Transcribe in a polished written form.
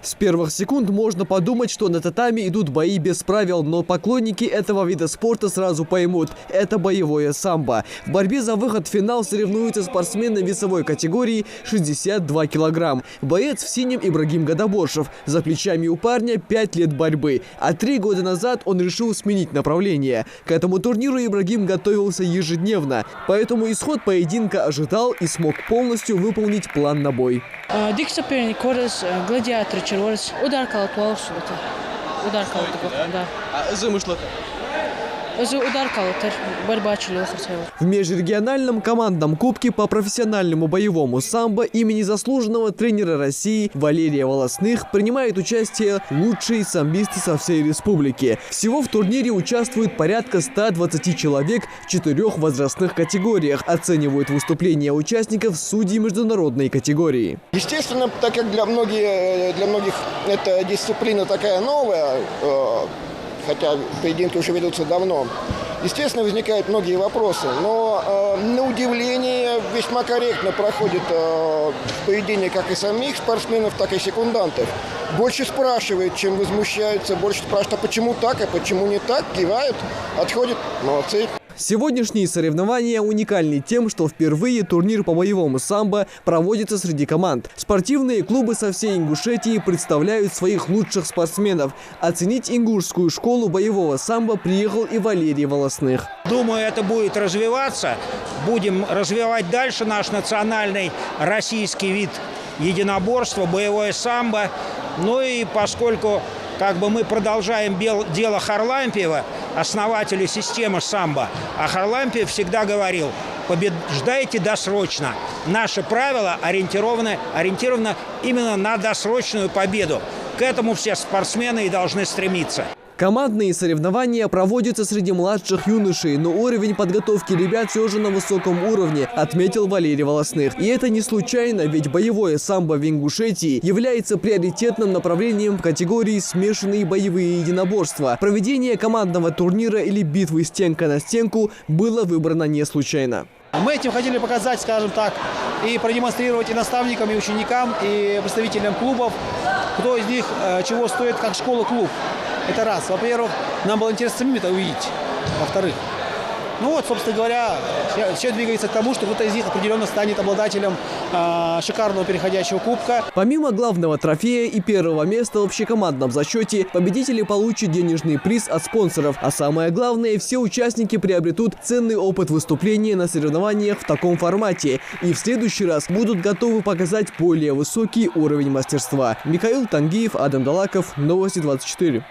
С первых секунд можно подумать, что на татами идут бои без правил, но поклонники этого вида спорта сразу поймут – это боевое самбо. В борьбе за выход в финал соревнуются спортсмены весовой категории 62 килограмм. Боец в синем Ибрагим Гадабошев. За плечами у парня 5 лет борьбы, а 3 года назад он решил сменить направление. К этому турниру Ибрагим готовился ежедневно, поэтому исход поединка ожидал и смог полностью выполнить план на бой. Удар да. В межрегиональном командном кубке по профессиональному боевому самбо имени заслуженного тренера России Валерия Волосных принимают участие лучшие самбисты со всей республики. Всего в турнире участвует порядка 120 человек в 4 возрастных категориях. Оценивают выступления участников судьи международной категории. Естественно, так как для многих эта дисциплина такая новая, хотя поединки уже ведутся давно, естественно, возникают многие вопросы. Но на удивление весьма корректно проходит поединение как и самих спортсменов, так и секундантов. Больше спрашивают, чем возмущаются, больше спрашивают, а почему так, а почему не так, кивают, отходят, молодцы. Сегодняшние соревнования уникальны тем, что впервые турнир по боевому самбо проводится среди команд. Спортивные клубы со всей Ингушетии представляют своих лучших спортсменов. Оценить ингушскую школу боевого самбо приехал и Валерий Волосных. Думаю, это будет развиваться. Будем развивать дальше наш национальный российский вид единоборства, боевое самбо. Ну и поскольку мы продолжаем дело Харлампиева, основателя системы самбо, а Харлампиев всегда говорил: побеждайте досрочно. Наше правило ориентировано именно на досрочную победу. К этому все спортсмены и должны стремиться. Командные соревнования проводятся среди младших юношей, но уровень подготовки ребят все же на высоком уровне, отметил Валерий Волосных. И это не случайно, ведь боевое самбо в Ингушетии является приоритетным направлением в категории смешанные боевые единоборства. Проведение командного турнира или битвы стенка на стенку было выбрано не случайно. Мы этим хотели показать, скажем так, и продемонстрировать и наставникам, и ученикам, и представителям клубов, кто из них чего стоит как школа-клуб. Это раз. Во-первых, нам было интересно самим это увидеть. Во-вторых, собственно говоря, все двигается к тому, что кто-то из них определенно станет обладателем шикарного переходящего кубка. Помимо главного трофея и первого места в общекомандном зачете, победители получат денежный приз от спонсоров. А самое главное, все участники приобретут ценный опыт выступления на соревнованиях в таком формате. И в следующий раз будут готовы показать более высокий уровень мастерства. Михаил Тангиев, Адам Далаков, Новости 24.